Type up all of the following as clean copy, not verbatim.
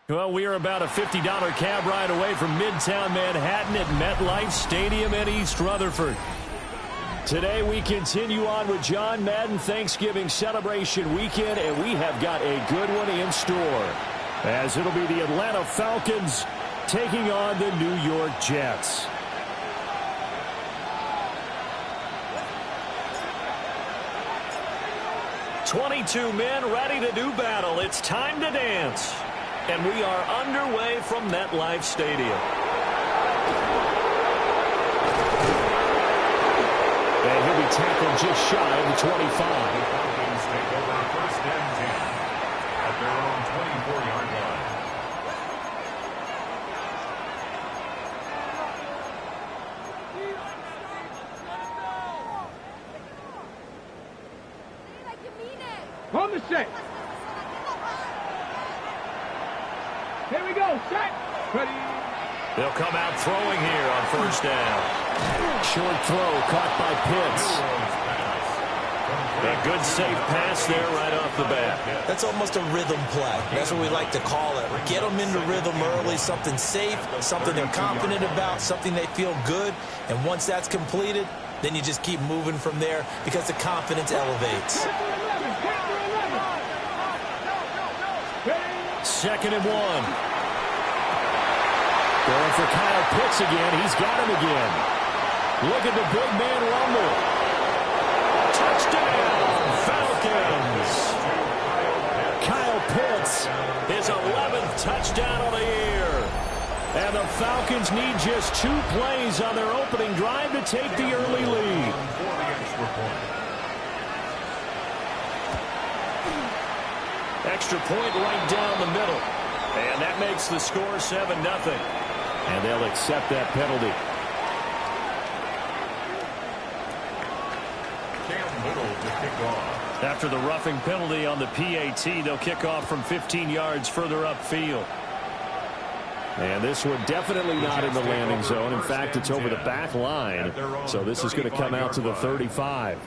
Well, we are about a $50 cab ride away from Midtown Manhattan at MetLife Stadium in East Rutherford. Today we continue on with John Madden Thanksgiving celebration weekend, and we have got a good one in store, as it'll be the Atlanta Falcons taking on the New York Jets. "22 men ready to do battle. It's time to dance." And we are underway from MetLife Stadium. And he'll be tackled just shy of the 25. The Falcons take over first and 10 at their own 24-yard line. On the set. Here we go. Set. Ready. They'll come out throwing here on first down. Short throw caught by Pitts. A good safe pass there right off the bat. That's almost a rhythm play. That's what we like to call it. Get them into rhythm early, something safe, something they're confident about, something they feel good. And once that's completed, then you just keep moving from there because the confidence elevates. 2nd and 1. Going for Kyle Pitts again. He's got him again. Look at the big man rumble. Touchdown, Falcons. Kyle Pitts, his 11th touchdown of the year. And the Falcons need just 2 plays on their opening drive to take the early lead. Extra point right down the middle. And that makes the score 7-0. And they'll accept that penalty. After the roughing penalty on the PAT, they'll kick off from 15 yards further upfield. And this one definitely not in the landing zone. In fact, it's over the back line. So this is going to come out to the 35.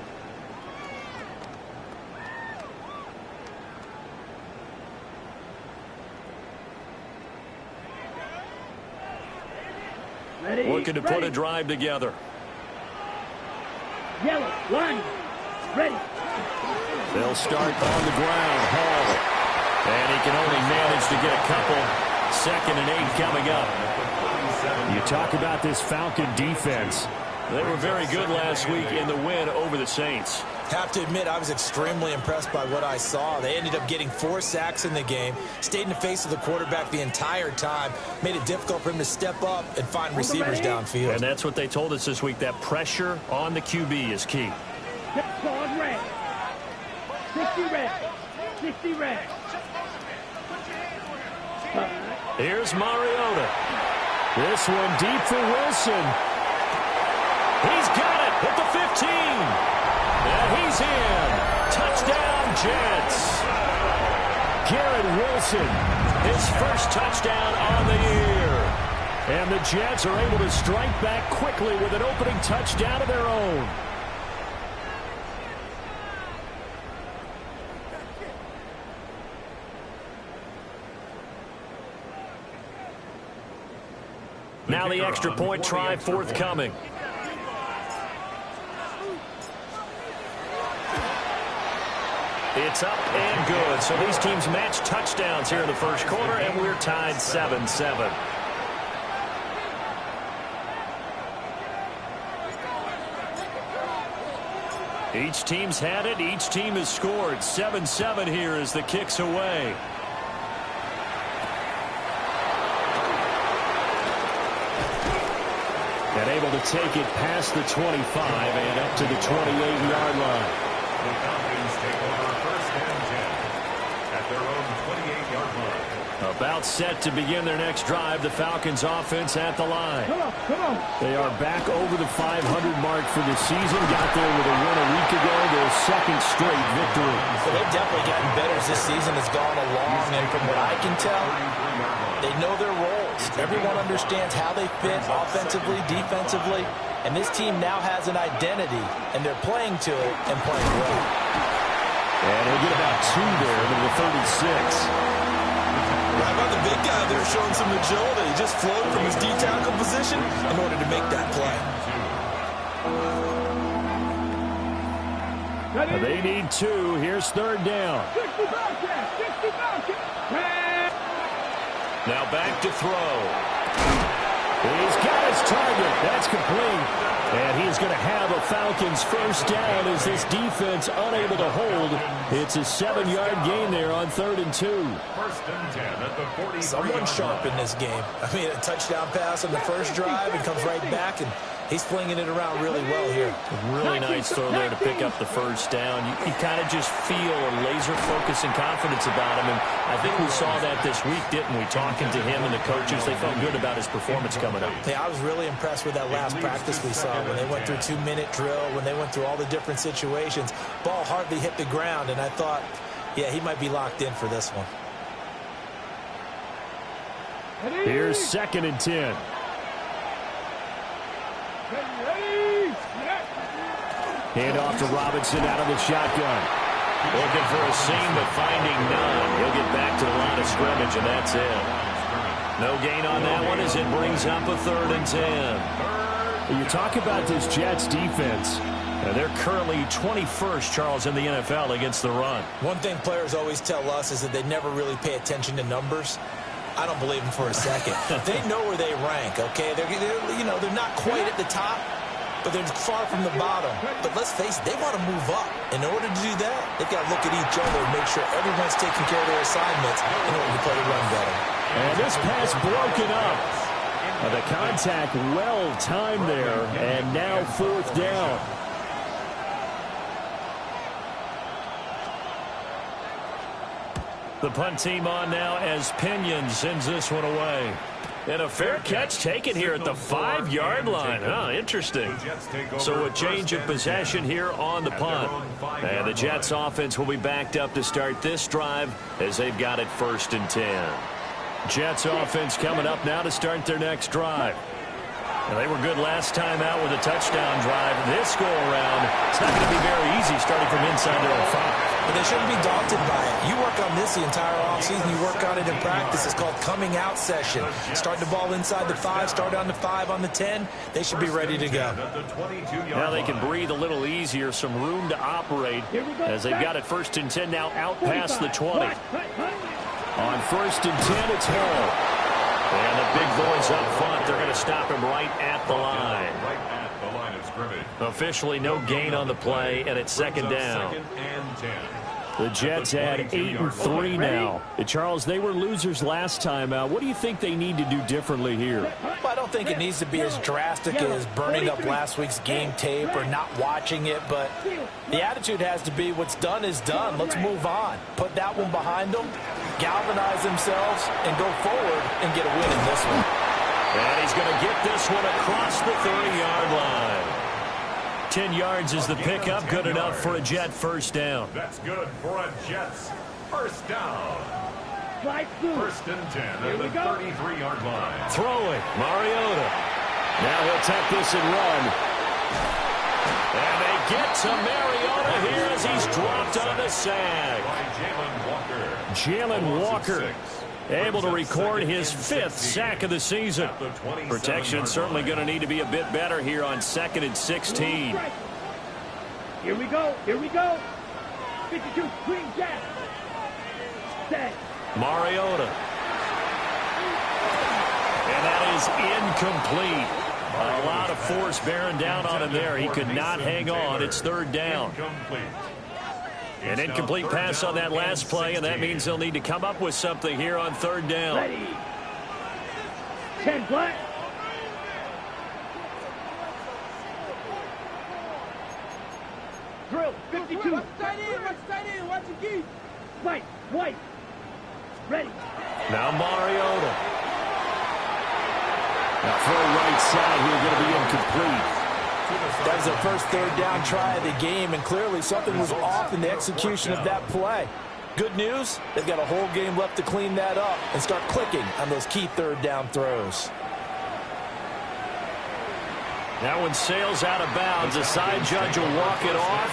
Looking to put a drive together. Yellow, line, ready. They'll start on the ground. Hall. And he can only manage to get a couple. 2nd and 8 coming up. You talk about this Falcon defense. They were very good last week in the win over the Saints. Have to admit, I was extremely impressed by what I saw. They ended up getting 4 sacks in the game, stayed in the face of the quarterback the entire time, made it difficult for him to step up and find receivers downfield. And that's what they told us this week, that pressure on the QB is key. Pause red. 60 red. 60 red. Here's Mariota. This one deep for Wilson. He's got it at the 15. And he's in. Touchdown, Jets. Garrett Wilson, his first touchdown on the year. And the Jets are able to strike back quickly with an opening touchdown of their own. Now the extra point try forthcoming. It's up and good. So these teams match touchdowns here in the first quarter, and we're tied 7-7. Each team's had it. Each team has scored. 7-7 here as the kick's away. And able to take it past the 25 and up to the 28-yard line. The Falcons take over first and 10 at their own 28-yard line. About set to begin their next drive. The Falcons offense at the line. Come on. They are back over the 500 mark for the season. Got there with a win a week ago. Their second straight victory. Well, they've definitely gotten better as this season has gone along. And from what I can tell, they know their roles. Everyone understands how they fit offensively, defensively. And this team now has an identity. And they're playing to it and playing well. And he'll get about 2 there to the 36. How about the big guy there showing some agility? He just floated from his D-tackle position in order to make that play. They need 2. Here's third down. 60 Now back to throw. He's got his target. That's complete. And he's going to have a Falcons first down as this defense unable to hold. It's a 7-yard gain there on 3rd and 2. First and 10 at the 43. Someone sharp in this game. I mean, a touchdown pass on the first drive and comes right back, and he's flinging it around really well here. Really nice throw there to pick up the first down. You kind of just feel a laser focus and confidence about him, and I think we saw that this week, didn't we? Talking to him and the coaches, they felt good about his performance coming up. Yeah, I was really impressed with that last practice we saw when they went through 2-minute drill, when they went through all the different situations. Ball hardly hit the ground, and I thought, yeah, he might be locked in for this one. Here's 2nd and 10. Hand off to Robinson out of the shotgun. Looking for a seam, but finding none. He'll get back to the line of scrimmage, and that's it. No gain on that one as it brings up a 3rd and 10. You talk about this Jets defense. They're currently 21st, Charles, in the NFL against the run. One thing players always tell us is that they never really pay attention to numbers. I don't believe them for a second. They know where they rank, okay? They're not quite at the top, but they're far from the bottom. But let's face it, they want to move up. In order to do that, they've got to look at each other and make sure everyone's taking care of their assignments in order to play the run better. And this pass broken up. The contact well timed there, and now 4th down. The punt team on now as Pinion sends this one away. And a fair catch taken here at the 5-yard line. Oh, interesting. So a change of possession here on the punt. And the Jets offense will be backed up to start this drive as they've got it 1st and 10. Jets offense coming up now to start their next drive. And they were good last time out with a touchdown drive. This go-around, it's not going to be very easy starting from inside their own 5. But they shouldn't be daunted by it. You work on this the entire offseason. You work on it in practice. It's called coming out session. Start the ball inside the 5, start on the 5, on the 10. They should be ready to go. Now they can breathe a little easier, some room to operate as they've got it 1st and 10 now out past the 20. On 1st and 10, it's Hall. And the big boys up front, they're going to stop him right at the line. Officially no gain on the play, and it's 2nd down. The Jets had 8-3 now. Charles, they were losers last time out. What do you think they need to do differently here? Well, I don't think it needs to be as drastic as burning up last week's game tape or not watching it, but the attitude has to be what's done is done. Let's move on. Put that one behind them, galvanize themselves, and go forward and get a win in this one. And he's going to get this one across the 30-yard line. 10 yards is the pickup, good enough for a Jet first down. That's good for a Jets first down. 1st and 10 at the 33-yard line. Throwing, Mariota. Now he'll take this and run. And they get to Mariota here as he's dropped on the sack. Jalen Walker able to record his 5th sack of the season. Protection certainly going to need to be a bit better here on 2nd and 16. Here we go. 52, Green Jack. Set. Mariota. And that is incomplete. A lot of force bearing down on him there. He could not hang on. It's third down. An incomplete pass on that last play, and that means they'll need to come up with something here on third down. Ready. 10 black. Drill, 52. Watch tight in, watch your geese. White. Ready. Now Mariota. Now throw right side here, going to be incomplete. That was their first third down try of the game, and clearly something was off in the execution of that play. Good news, they've got a whole game left to clean that up and start clicking on those key third down throws. That one sails out of bounds. The side judge will walk it off.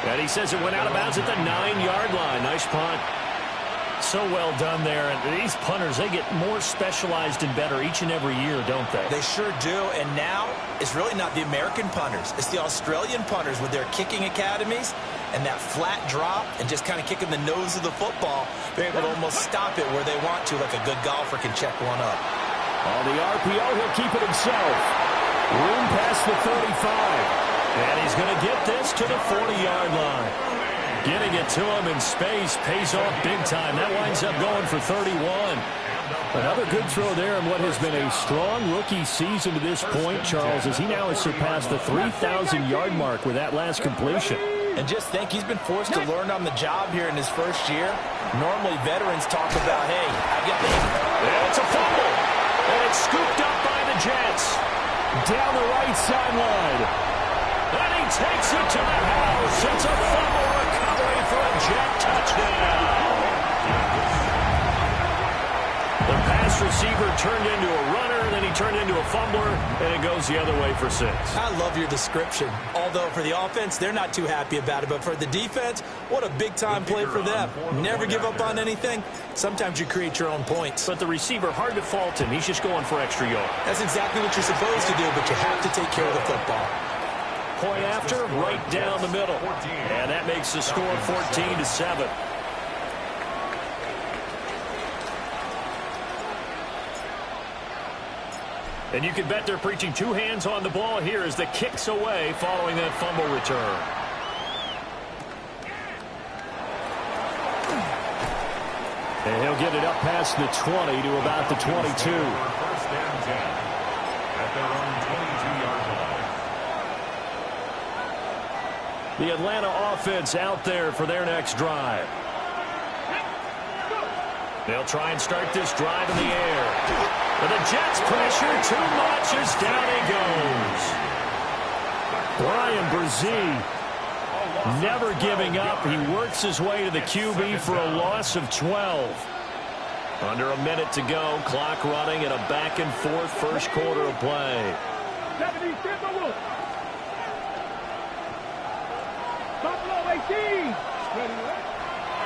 And he says it went out of bounds at the 9-yard line. Nice punt. So well done there. And these punters, they get more specialized and better each and every year, don't they? They sure do. And now it's really not the American punters. It's the Australian punters with their kicking academies and that flat drop and just kind of kicking the nose of the football. They're able to almost stop it where they want to, like a good golfer can check one up. On the RPO, he'll keep it himself. Room past the 35. And he's going to get this to the 40-yard line. Getting it to him in space pays off big time. That winds up going for 31. Another good throw there in what has been a strong rookie season to this point, Charles, as he now has surpassed the 3,000-yard mark with that last completion. And just think, he's been forced to learn on the job here in his first year. Normally, veterans talk about, hey, I get the... And it's a fumble. And it's scooped up by the Jets. Down the right sideline. And he takes it to the house. It's a fumble recovery for a Jet touchdown. The pass receiver turned into a runner, then he turned into a fumbler, and it goes the other way for 6. I love your description. Although for the offense, they're not too happy about it. But for the defense, what a big-time play for them. Never give up on anything. Sometimes you create your own points. But the receiver, hard to fault him. He's just going for extra yard. That's exactly what you're supposed to do, but you have to take care of the football. Point after, right down the middle. And that makes the score 14-7. And you can bet they're preaching two hands on the ball here as the kick's away following that fumble return. And he'll get it up past the 20 to about the 22. First and 10 at their own 22-yard line. The Atlanta offense out there for their next drive. They'll try and start this drive in the air. But the Jets pressure too much as down he goes. Brian Brzee never giving up. He works his way to the QB for a loss of 12. Under a minute to go. Clock running at a back-and-forth first quarter of play.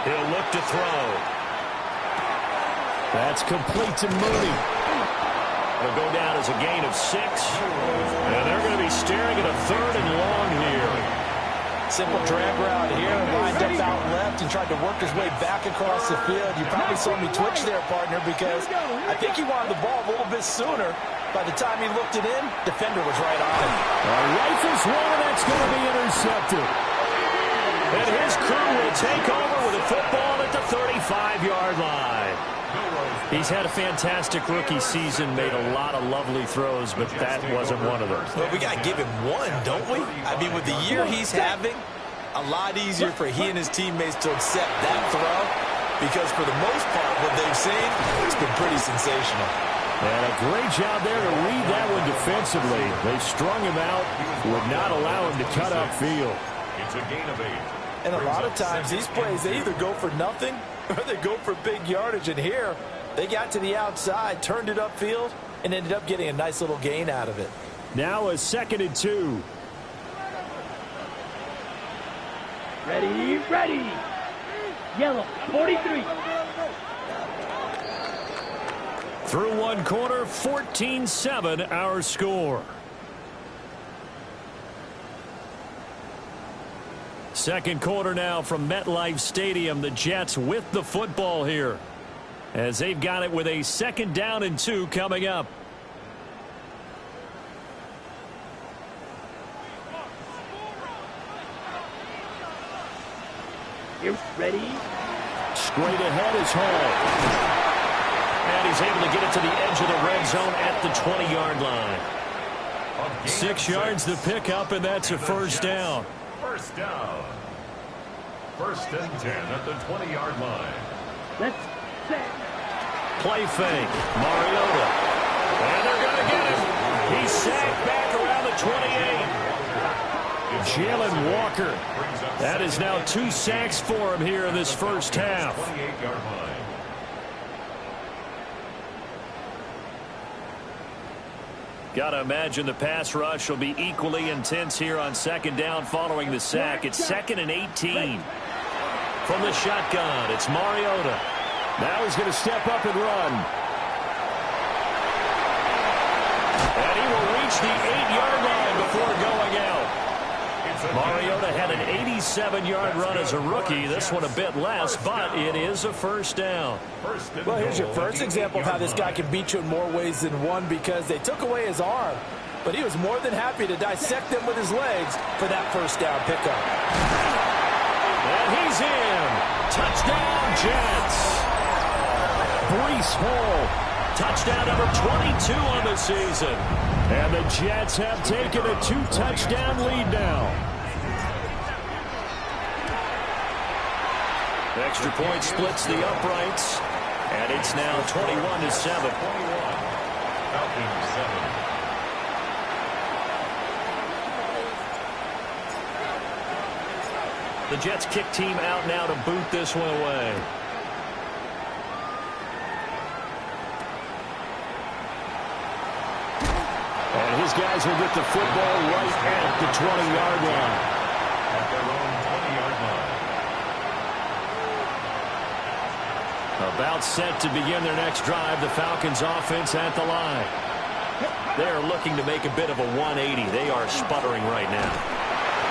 He'll look to throw. That's complete to Mooney. It'll go down as a gain of 6. And they're going to be staring at a 3rd and long here. Simple drag route here, lined up out left and tried to work his way back across the field. You probably saw me twitch there, partner, because I think he wanted the ball a little bit sooner. By the time he looked it in, defender was right on him. Rifles one, that's going to be intercepted. And his crew will take over with a football at the 35-yard line. He's had a fantastic rookie season, made a lot of lovely throws, but that wasn't one of them. Well, we got to give him one, don't we? I mean, with the year he's having, a lot easier for he and his teammates to accept that throw, because for the most part, what they've seen, it's been pretty sensational. And a great job there to read that one defensively. They strung him out, would not allow him to cut upfield. It's a gain of 8. And a lot of times, these plays, they either go for nothing or they go for big yardage. And here, they got to the outside, turned it upfield, and ended up getting a nice little gain out of it. Now a 2nd and 2. Ready. Yellow, 43. Through one quarter, 14-7 our score. Second quarter now from MetLife Stadium. The Jets with the football here, as they've got it with a 2nd down and 2 coming up. You ready? Straight ahead is Hall. And he's able to get it to the edge of the red zone at the 20-yard line. 6 yards the pickup, and that's a first down. First down. First and 10 at the 20-yard line. Let's set. Play fake. Mariota. And they're going to get him. He's sacked back around the 28. Jalen Walker. That is now 2 sacks for him here in this first half. 28-yard line. Got to imagine the pass rush will be equally intense here on second down following the sack. It's 2nd and 18. From the shotgun, it's Mariota. Now he's going to step up and run. And he will reach the 8-yard line before going out. Mariota had an 87-yard run as a rookie. This one a bit less, but it is a first down. Well, here's your first example of how this guy can beat you in more ways than one, because they took away his arm, but he was more than happy to dissect them with his legs for that first down pickup. And he's in. Touchdown, Jets. Breece Hall. Touchdown number 22 on the season. And the Jets have taken a 2-touchdown lead now. Extra point splits the uprights. And it's now 21-7. Falcons 7. The Jets kick team out now to boot this one away. And his guys will get the football right at the 20-yard line. At their own 20-yard line. About set to begin their next drive. The Falcons offense at the line. They're looking to make a bit of a 180. They are sputtering right now.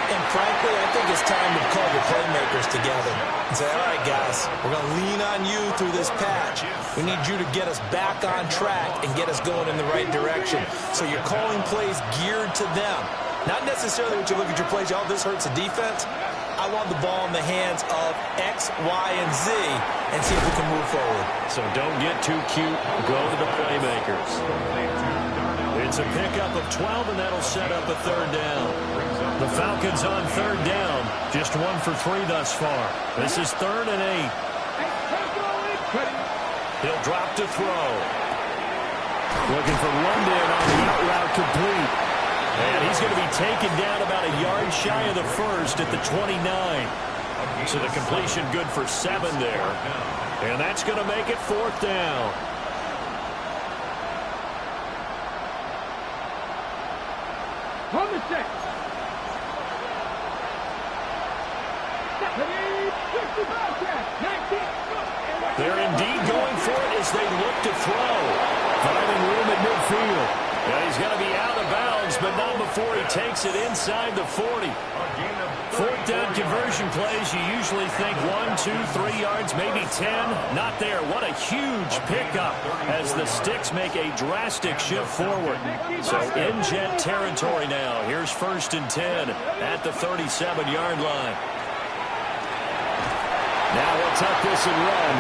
And frankly, I think it's time to call the playmakers together and say, all right, guys, we're going to lean on you through this patch. We need you to get us back on track and get us going in the right direction. So you're calling plays geared to them. Not necessarily when you look at your plays, oh, this hurts the defense. I want the ball in the hands of X, Y, and Z and see if we can move forward. So don't get too cute. Go to the playmakers. It's a pickup of 12, and that'll set up a third down. The Falcons on third down. Just 1 for 3 thus far. This is 3rd and 8. He'll drop to throw. Looking for London on the out route complete. And he's going to be taken down about a yard shy of the first at the 29. So the completion good for 7 there. And that's going to make it 4th down. On the set. They're indeed going for it as they look to throw. Finding room at midfield. Yeah, he's going to be out of bounds, but not before he takes it inside the 40. 4th down conversion plays, you usually think 1, 2, 3 yards, maybe 10. Not there. What a huge pickup as the Sticks make a drastic shift forward. So in Jet territory now. Here's 1st and 10 at the 37-yard line. Now he'll tuck this and run.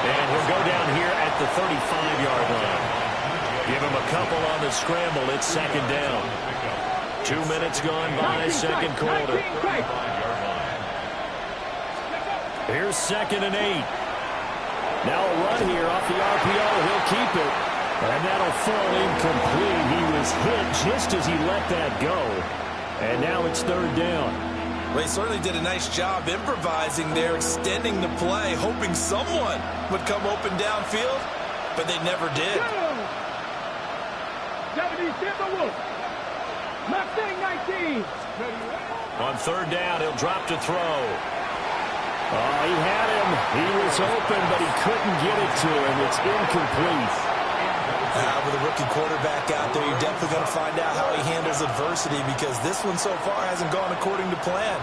And he'll go down here at the 35-yard line. Give him a couple on the scramble. It's 2nd down. 2 minutes gone by, 2nd quarter. Here's 2nd and 8. Now a run here off the RPO. He'll keep it. And that'll fall incomplete. He was hit just as he let that go. And now it's 3rd down. Well, he certainly did a nice job improvising there, extending the play, hoping someone would come open downfield, but they never did. On 3rd down, he'll drop to throw. Oh, he had him. He was open, but he couldn't get it to him. It's incomplete. With a rookie quarterback out there, you're definitely going to find out how he handles adversity, because this one so far hasn't gone according to plan.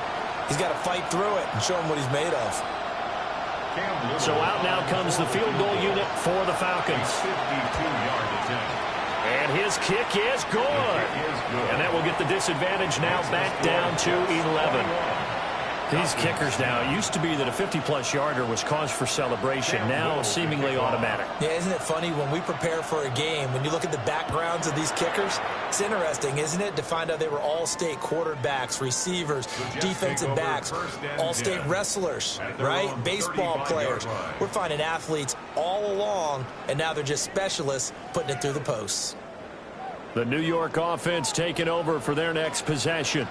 He's got to fight through it and show him what he's made of. So out now comes the field goal unit for the Falcons. 52-yard attempt. And his kick is good. And that will get the disadvantage now back down to 11. These kickers now, it used to be that a 50-plus yarder was cause for celebration. Now seemingly automatic. Yeah, isn't it funny when we prepare for a game, when you look at the backgrounds of these kickers, it's interesting, isn't it, to find out they were all-state quarterbacks, receivers, defensive backs, all-state wrestlers, right? Baseball players. We're finding athletes all along, and now they're just specialists putting it through the posts. The New York offense taking over for their next possession.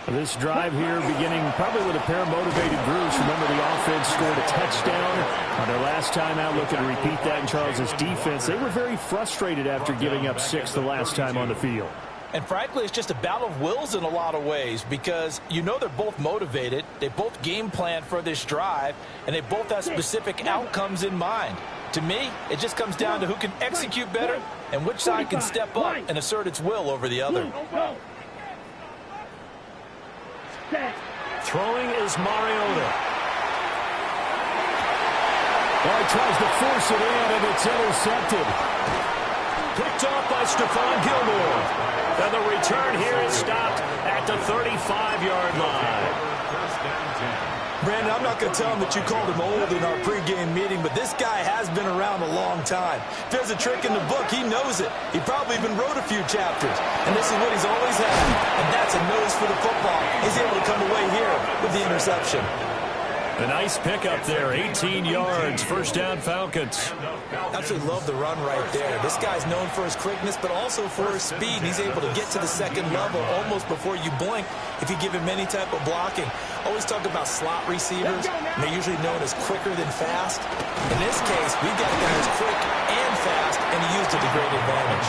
This drive here beginning probably with a pair of motivated groups. Remember, the offense scored a touchdown on their last time out. Looking to repeat that in Charles's defense. They were very frustrated after giving up 6 the last time on the field. And frankly, it's just a battle of wills in a lot of ways because you know they're both motivated. They both game plan for this drive, and they both have specific outcomes in mind. To me, it just comes down to who can execute better and which side can step up and assert its will over the other. Throwing is Mariota. Well, he tries to force it in, and it's intercepted. Picked off by Stephon Gilmore. And the return here is stopped at the 35-yard line. Brandon, I'm not going to tell him that you called him old in our pregame meeting, but this guy has been around a long time. If there's a trick in the book, he knows it. He probably even wrote a few chapters. And this is what he's always had, and that's a nose for the football. He's able to come away here with the interception. A nice pickup there, 18 yards, first down Falcons. Absolutely love the run right there. This guy's known for his quickness, but also for his speed. And he's able to get to the second level almost before you blink if you give him any type of blocking. Always talk about slot receivers, and they're usually known as quicker than fast. In this case, we've got a guy who's quick and fast, and he used it to great advantage.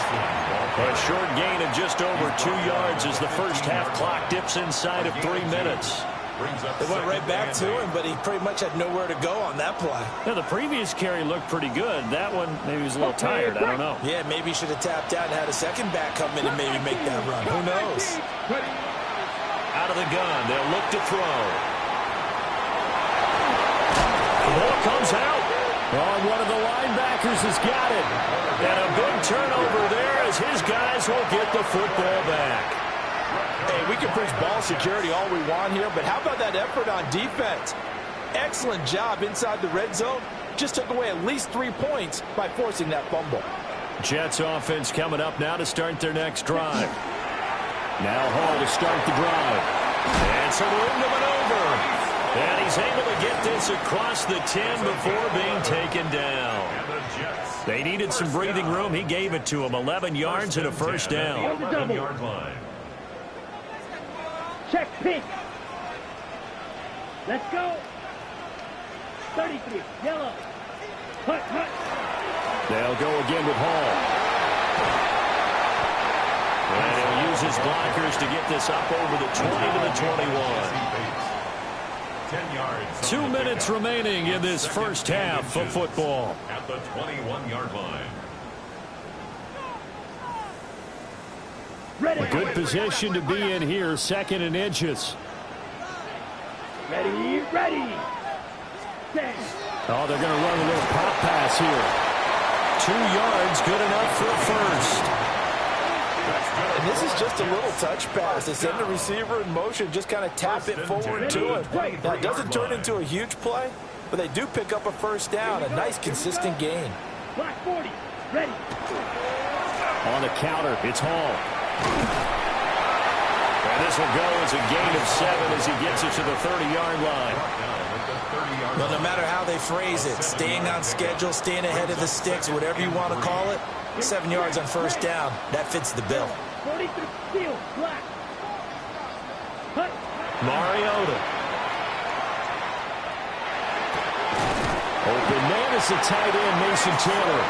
A short gain of just over 2 yards as the first half clock dips inside of 3 minutes. They went right back to him, but he pretty much had nowhere to go on that play. Now, the previous carry looked pretty good. That one, maybe he was a little tired. I don't know. Yeah, maybe he should have tapped out and had a second back come in and maybe make that run. Who knows? Out of the gun. They'll look to throw. The ball comes out. Oh, one of the linebackers has got it. And a big turnover there as his guys will get the football back. Hey, we can preach ball security all we want here, but how about that effort on defense? Excellent job inside the red zone. Just took away at least 3 points by forcing that fumble. Jets offense coming up now to start their next drive. Now Hall to start the drive. And some room to maneuver. And he's able to get this across the 10 before being taken down. They needed some breathing room. He gave it to him. 11 yards and a first down. Check pink. Let's go. 33. Yellow. Hut, hut. They'll go again with Hall. And he'll use his blockers to get this up over the 20 to the 21. 10 yards. 2 minutes remaining in this first half of football. At the 21-yard line. A good position to be in here, 2nd and inches. Ready, ready. Set. Oh, they're going to run a little pop pass here. 2 yards, good enough for a first. And this is just a little touch pass. They send the receiver in motion, just kind of tap it forward to him. Now, it doesn't turn into a huge play, but they do pick up a first down, a nice, consistent gain. Black 40. Ready. On the counter, it's Hall. And this will go as a gain of 7 as he gets it to the 30-yard line. Well, no matter how they phrase it, staying on schedule, staying ahead of the sticks, whatever you want to call it, 7 yards on first down, that fits the bill. 40 through field. Black. Hut. Mariota. Open man is the tight end, Mason Taylor.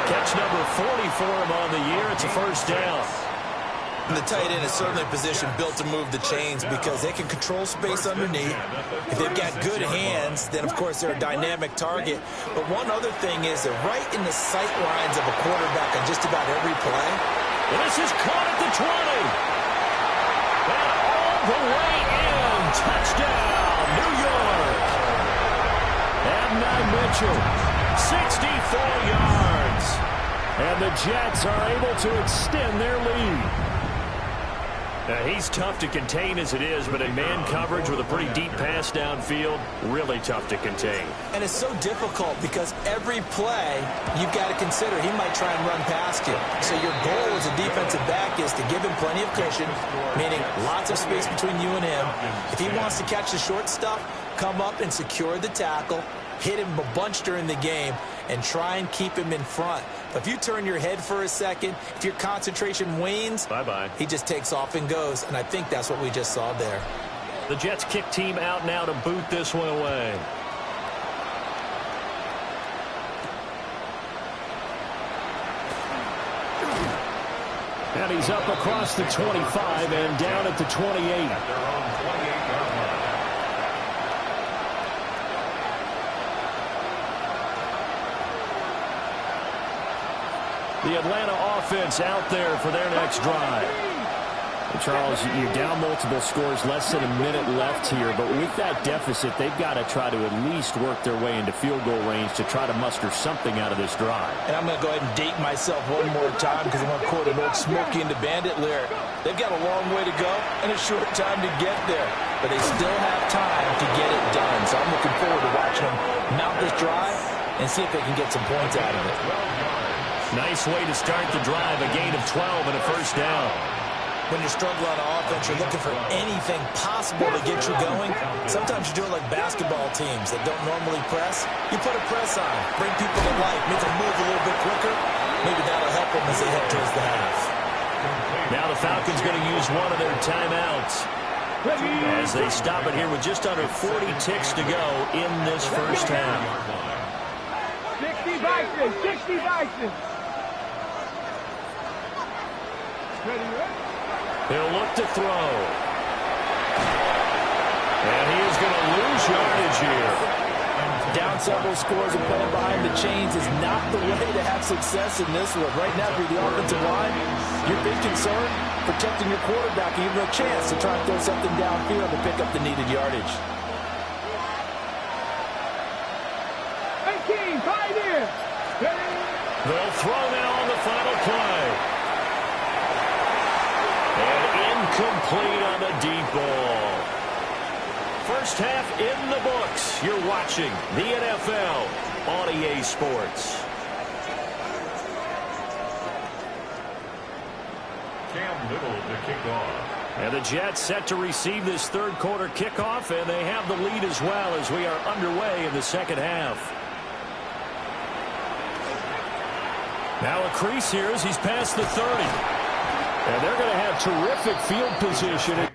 Catch number 40 for him on the year. It's a first down. And the tight end is certainly a position built to move the chains because they can control space underneath. If they've got good hands, then, of course, they're a dynamic target. But one other thing is they're right in the sight lines of a quarterback on just about every play. And this is caught at the 20. And all the way in. Touchdown, New York. Adnan Mitchell, 64 yards. And the Jets are able to extend their lead. He's tough to contain as it is, but in man coverage with a pretty deep pass downfield, really tough to contain. And it's so difficult because every play you've got to consider he might try and run past you. So your goal as a defensive back is to give him plenty of cushion, meaning lots of space between you and him. If he wants to catch the short stuff, come up and secure the tackle, hit him a bunch during the game, and try and keep him in front. But if you turn your head for a second, if your concentration wanes, bye-bye. He just takes off and goes, and I think that's what we just saw there. The Jets kick team out now to boot this one away. And he's up across the 25 and down at the 28. The Atlanta offense out there for their next drive. And Charles, you're down multiple scores, less than a minute left here, but with that deficit, they've got to try to at least work their way into field goal range to try to muster something out of this drive. And I'm going to go ahead and date myself one more time because I'm going to quote an old Smokey and the Bandit lyric. They've got a long way to go and a short time to get there, but they still have time to get it done. So I'm looking forward to watching them mount this drive and see if they can get some points out of it. Nice way to start the drive, a gain of 12 and a first down. When you're struggling on offense, you're looking for anything possible to get you going. Sometimes you do it like basketball teams that don't normally press. You put a press on, bring people to life, make them move a little bit quicker. Maybe that'll help them as they head towards the half. Now the Falcons going to use one of their timeouts as they stop it here with just under 40 ticks to go in this first half. 60 Vikings, 60 Vikings. He'll look to throw. And he is going to lose yardage here. Down several scores and playing behind the chains is not the way to have success in this one. Right now, for the offensive line, your big concern, protecting your quarterback and giving him a chance to try and throw something downfield to pick up the needed yardage. 18, right in. They'll throw now on the final play. And incomplete on the deep ball. First half in the books. You're watching the NFL on EA Sports. Cam Little to kick off. And the Jets set to receive this third quarter kickoff, and they have the lead as well as we are underway in the second half. Now a crease here as he's past the 30. And they're going to have terrific field position.